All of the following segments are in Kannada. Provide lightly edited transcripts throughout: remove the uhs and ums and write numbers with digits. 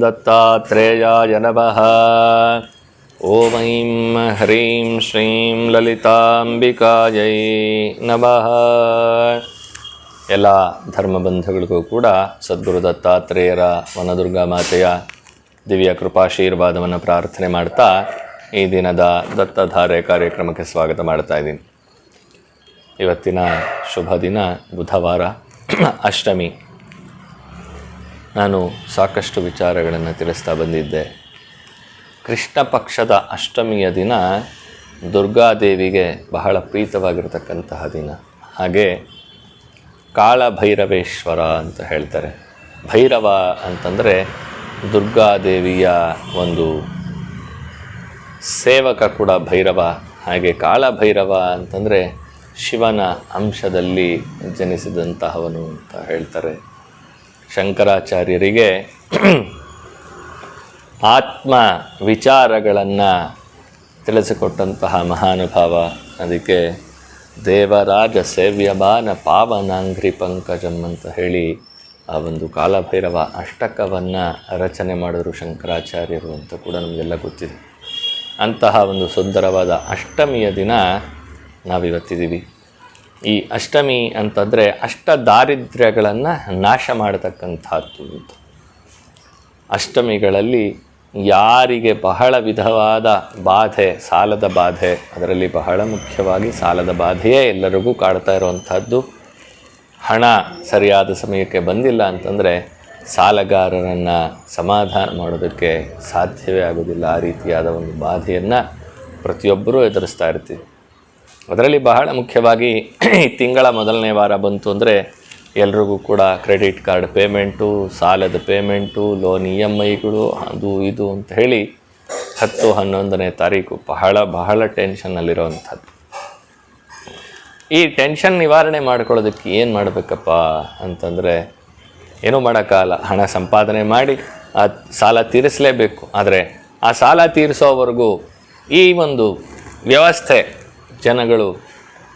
ದತ್ತಾತ್ರೇಯಾಯ ನಮಃ. ಓಂ ಐಂ ಹ್ರೀಂ ಶ್ರೀಂ ಲಲಿತಾಂಬಿಕಾಯೈ ನಮಃ. ಎಲ್ಲ ಧರ್ಮಬಂಧುಗಳಿಗೂ ಕೂಡ ಸದ್ಗುರು ದತ್ತಾತ್ರೇಯರ ವನದುರ್ಗಾ ಮಾತೆಯ ದಿವ್ಯ ಕೃಪಾಶೀರ್ವಾದವನ್ನು ಪ್ರಾರ್ಥನೆ ಮಾಡ್ತಾ ಈ ದಿನದ ದತ್ತಧಾರೆ ಕಾರ್ಯಕ್ರಮಕ್ಕೆ ಸ್ವಾಗತ ಮಾಡ್ತಾ ಇದ್ದೀನಿ. ಇವತ್ತಿನ ಶುಭ ದಿನ ಬುಧವಾರ, ಅಷ್ಟಮಿ. ನಾನು ಸಾಕಷ್ಟು ವಿಚಾರಗಳನ್ನು ತಿಳಿಸ್ತಾ ಬಂದಿದ್ದೆ. ಕೃಷ್ಣ ಪಕ್ಷದ ಅಷ್ಟಮಿಯ ದಿನ ದುರ್ಗಾದೇವಿಗೆ ಬಹಳ ಪ್ರೀತವಾಗಿರತಕ್ಕಂತಹ ದಿನ. ಹಾಗೆ ಕಾಳಭೈರವೇಶ್ವರ ಅಂತ ಹೇಳ್ತಾರೆ. ಭೈರವ ಅಂತಂದರೆ ದುರ್ಗಾದೇವಿಯ ಒಂದು ಸೇವಕ ಕೂಡ ಭೈರವ. ಹಾಗೆ ಕಾಳಭೈರವ ಅಂತಂದರೆ ಶಿವನ ಅಂಶದಲ್ಲಿ ಜನಿಸಿದಂತಹವನು ಅಂತ ಹೇಳ್ತಾರೆ. ಶಂಕರಾಚಾರ್ಯರಿಗೆ ಆತ್ಮ ವಿಚಾರಗಳನ್ನು ತಿಳಿಸಿಕೊಟ್ಟಂತಹ ಮಹಾನುಭಾವ. ಅದಕ್ಕೆ ದೇವರಾಜ ಸೇವ್ಯಮಾನ ಪಾವನಾಂಘ್ರಿ ಪಂಕಜಂ ಅಂತ ಹೇಳಿ ಆ ಒಂದು ಕಾಲಭೈರವ ಅಷ್ಟಕವನ್ನು ರಚನೆ ಮಾಡಿದ್ರು ಶಂಕರಾಚಾರ್ಯರು ಅಂತ ಕೂಡ ನಮಗೆಲ್ಲ ಗೊತ್ತಿದೆ. ಅಂತಹ ಒಂದು ಸುಂದರವಾದ ಅಷ್ಟಮಿಯ ದಿನ ನಾವಿವತ್ತಿದ್ದೀವಿ. ಈ ಅಷ್ಟಮಿ ಅಂತಂದರೆ ಅಷ್ಟ ದಾರಿದ್ರ್ಯಗಳನ್ನು ನಾಶ ಮಾಡತಕ್ಕಂಥದ್ದು. ಅಷ್ಟಮಿಗಳಲ್ಲಿ ಯಾರಿಗೆ ಬಹಳ ವಿಧವಾದ ಬಾಧೆ, ಸಾಲದ ಬಾಧೆ, ಅದರಲ್ಲಿ ಬಹಳ ಮುಖ್ಯವಾಗಿ ಸಾಲದ ಬಾಧೆಯೇ ಎಲ್ಲರಿಗೂ ಕಾಡ್ತಾ ಇರುವಂಥದ್ದು. ಹಣ ಸರಿಯಾದ ಸಮಯಕ್ಕೆ ಬಂದಿಲ್ಲ ಅಂತಂದರೆ ಸಾಲಗಾರರನ್ನು ಸಮಾಧಾನ ಮಾಡೋದಕ್ಕೆ ಸಾಧ್ಯವೇ ಆಗೋದಿಲ್ಲ. ಆ ರೀತಿಯಾದ ಒಂದು ಬಾಧೆಯನ್ನು ಪ್ರತಿಯೊಬ್ಬರೂ ಎದುರಿಸ್ತಾ ಇರ್ತೀವಿ. ಅದರಲ್ಲಿ ಬಹಳ ಮುಖ್ಯವಾಗಿ ಈ ತಿಂಗಳ ಮೊದಲನೇ ವಾರ ಬಂತು ಅಂದರೆ ಎಲ್ರಿಗೂ ಕೂಡ ಕ್ರೆಡಿಟ್ ಕಾರ್ಡ್ ಪೇಮೆಂಟು, ಸಾಲದ ಪೇಮೆಂಟು, ಲೋನ್ EMIಗಳು, ಅದು ಇದು ಅಂತ ಹೇಳಿ 10-11ನೇ ತಾರೀಕು ಬಹಳ ಟೆನ್ಷನ್ನಲ್ಲಿರೋವಂಥದ್ದು. ಈ ಟೆನ್ಷನ್ ನಿವಾರಣೆ ಮಾಡ್ಕೊಳ್ಳೋದಕ್ಕೆ ಏನು ಮಾಡಬೇಕಪ್ಪ ಅಂತಂದರೆ ಏನೂ ಮಾಡೋಕ್ಕಾಗಲ್ಲ. ಹಣ ಸಂಪಾದನೆ ಮಾಡಿ ಆ ಸಾಲ ತೀರಿಸಲೇಬೇಕು. ಆದರೆ ಆ ಸಾಲ ತೀರಿಸೋವರೆಗೂ ಈ ಒಂದು ವ್ಯವಸ್ಥೆ, ಜನಗಳು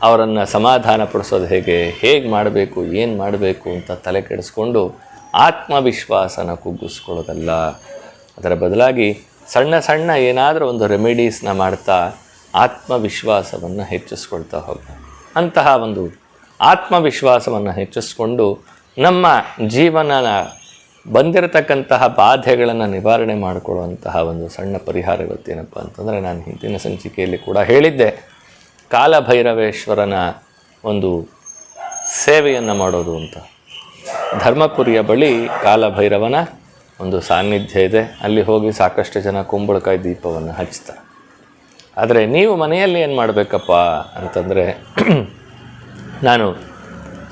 ಅವರನ್ನು ಸಮಾಧಾನ ಪಡಿಸೋದು ಹೇಗೆ ಮಾಡಬೇಕು, ಏನು ಮಾಡಬೇಕು ಅಂತ ತಲೆ ಕೆಡಿಸ್ಕೊಂಡು ಆತ್ಮವಿಶ್ವಾಸನ ಕುಗ್ಗಿಸ್ಕೊಳ್ಳೋದಲ್ಲ. ಅದರ ಬದಲಾಗಿ ಸಣ್ಣ ಏನಾದರೂ ಒಂದು ರೆಮಿಡೀಸ್ನ ಮಾಡ್ತಾ ಆತ್ಮವಿಶ್ವಾಸವನ್ನು ಹೆಚ್ಚಿಸ್ಕೊಳ್ತಾ ಹೋಗ್ತಾರೆ. ಅಂತಹ ಒಂದು ಆತ್ಮವಿಶ್ವಾಸವನ್ನು ಹೆಚ್ಚಿಸ್ಕೊಂಡು ನಮ್ಮ ಜೀವನನ ಬಂದಿರತಕ್ಕಂತಹ ಬಾಧೆಗಳನ್ನು ನಿವಾರಣೆ ಮಾಡಿಕೊಳ್ಳುವಂತಹ ಒಂದು ಸಣ್ಣ ಪರಿಹಾರ ಇವತ್ತೇನಪ್ಪ ಅಂತಂದರೆ, ನಾನು ಹಿಂದಿನ ಸಂಚಿಕೆಯಲ್ಲಿ ಕೂಡ ಹೇಳಿದ್ದೆ, ಕಾಲಭೈರವೇಶ್ವರನ ಒಂದು ಸೇವೆಯನ್ನು ಮಾಡೋದು ಅಂತ. ಧರ್ಮಪುರಿಯ ಬಳಿ ಕಾಲಭೈರವನ ಒಂದು ಸಾನ್ನಿಧ್ಯ ಇದೆ. ಅಲ್ಲಿ ಹೋಗಿ ಸಾಕಷ್ಟು ಜನ ಕುಂಬಳಕಾಯಿ ದೀಪವನ್ನು ಹಚ್ತಾರೆ. ಆದರೆ ನೀವು ಮನೆಯಲ್ಲಿ ಏನು ಮಾಡಬೇಕಪ್ಪ ಅಂತಂದರೆ, ನಾನು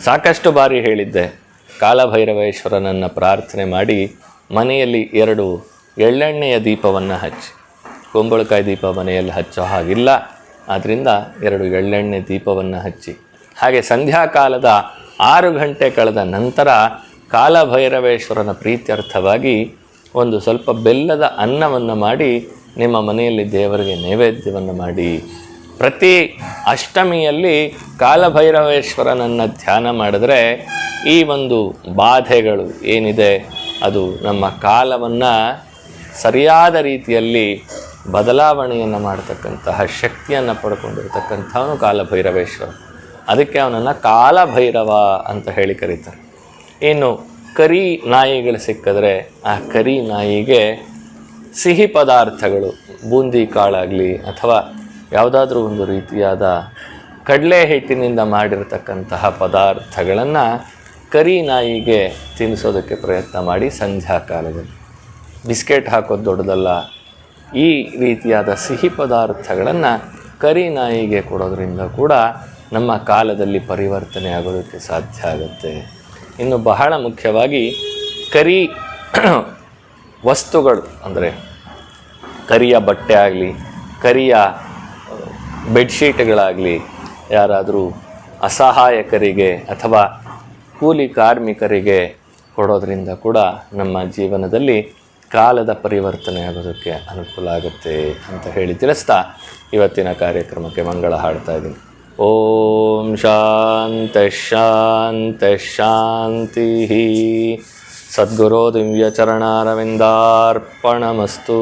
ಸಾಕಷ್ಟು ಬಾರಿ ಹೇಳಿದ್ದೆ, ಕಾಲಭೈರವೇಶ್ವರನನ್ನು ಪ್ರಾರ್ಥನೆ ಮಾಡಿ ಮನೆಯಲ್ಲಿ 2 ಎಳ್ಳೆಣ್ಣೆಯ ದೀಪವನ್ನು ಹಚ್ಚಿ. ಕುಂಬಳಕಾಯಿ ದೀಪ ಮನೆಯಲ್ಲಿ ಹಚ್ಚೋ ಹಾಗಿಲ್ಲ, ಆದ್ದರಿಂದ 2 ಎಳ್ಳೆಣ್ಣೆ ದೀಪವನ್ನು ಹಚ್ಚಿ. ಹಾಗೆ ಸಂಧ್ಯಾಕಾಲದ 6 ಗಂಟೆ ಕಳೆದ ನಂತರ ಕಾಲಭೈರವೇಶ್ವರನ ಪ್ರೀತ್ಯರ್ಥವಾಗಿ ಒಂದು ಸ್ವಲ್ಪ ಬೆಲ್ಲದ ಅನ್ನವನ್ನು ಮಾಡಿ ನಿಮ್ಮ ಮನೆಯಲ್ಲಿ ದೇವರಿಗೆ ನೈವೇದ್ಯವನ್ನು ಮಾಡಿ. ಪ್ರತಿ ಅಷ್ಟಮಿಯಲ್ಲಿ ಕಾಲಭೈರವೇಶ್ವರನನ್ನು ಧ್ಯಾನ ಮಾಡಿದ್ರೆ ಈ ಒಂದು ಬಾಧೆಗಳು ಏನಿದೆ ಅದು ನಮ್ಮ ಕಾಲವನ್ನು ಸರಿಯಾದ ರೀತಿಯಲ್ಲಿ ಬದಲಾವಣೆಯನ್ನು ಮಾಡತಕ್ಕಂತಹ ಶಕ್ತಿಯನ್ನು ಪಡ್ಕೊಂಡಿರ್ತಕ್ಕಂಥವನು ಕಾಲಭೈರವೇಶ್ವರ. ಅದಕ್ಕೆ ಅವನನ್ನು ಕಾಲಭೈರವ ಅಂತ ಹೇಳಿ ಕರೀತಾರೆ. ಇನ್ನು ಕರಿ ನಾಯಿಗಳು ಸಿಕ್ಕಿದ್ರೆ ಆ ಕರಿ ನಾಯಿಗೆ ಸಿಹಿ ಪದಾರ್ಥಗಳು, ಬೂಂದಿ ಕಾಳಾಗಲಿ ಅಥವಾ ಯಾವುದಾದ್ರೂ ಒಂದು ರೀತಿಯಾದ ಕಡಲೆ ಹಿಟ್ಟಿನಿಂದ ಮಾಡಿರತಕ್ಕಂತಹ ಪದಾರ್ಥಗಳನ್ನು ಕರಿ ನಾಯಿಗೆ ತಿನ್ನಿಸೋದಕ್ಕೆ ಪ್ರಯತ್ನ ಮಾಡಿ. ಸಂಧ್ಯಾಕಾಲದಲ್ಲಿ ಬಿಸ್ಕೆಟ್ ಹಾಕೋದು ದೊಡ್ಡದಲ್ಲ, ಈ ರೀತಿಯಾದ ಸಿಹಿ ಪದಾರ್ಥಗಳನ್ನು ಕರಿ ನಾಯಿಗೆ ಕೊಡೋದ್ರಿಂದ ಕೂಡ ನಮ್ಮ ಕಾಲದಲ್ಲಿ ಪರಿವರ್ತನೆ ಆಗೋದಕ್ಕೆ ಸಾಧ್ಯ ಆಗುತ್ತೆ. ಇನ್ನು ಬಹಳ ಮುಖ್ಯವಾಗಿ ಕರಿ ವಸ್ತುಗಳು ಅಂದರೆ ಕರಿಯ ಬಟ್ಟೆ ಆಗಲಿ, ಕರಿಯ ಬೆಡ್ಶೀಟ್ಗಳಾಗಲಿ ಯಾರಾದರೂ ಅಸಹಾಯಕರಿಗೆ ಅಥವಾ ಕೂಲಿ ಕಾರ್ಮಿಕರಿಗೆ ಕೊಡೋದ್ರಿಂದ ಕೂಡ ನಮ್ಮ ಜೀವನದಲ್ಲಿ ಕಾಲದ ಪರಿವರ್ತನೆ ಆಗೋದಕ್ಕೆ ಅನುಕೂಲ ಆಗುತ್ತೆ ಅಂತ ಹೇಳಿ ತಿಳಿಸ್ತಾ ಇವತ್ತಿನ ಕಾರ್ಯಕ್ರಮಕ್ಕೆ ಮಂಗಳ ಹಾಡ್ತಾ ಇದ್ದೀನಿ. ಓಂ ಶಾಂತ ಶಾಂತ ಶಾಂತಿ ಸದ್ಗುರೋ ದಿವ್ಯಚರಣಾರವಿಂದಾರ್ಪಣಮಸ್ತು.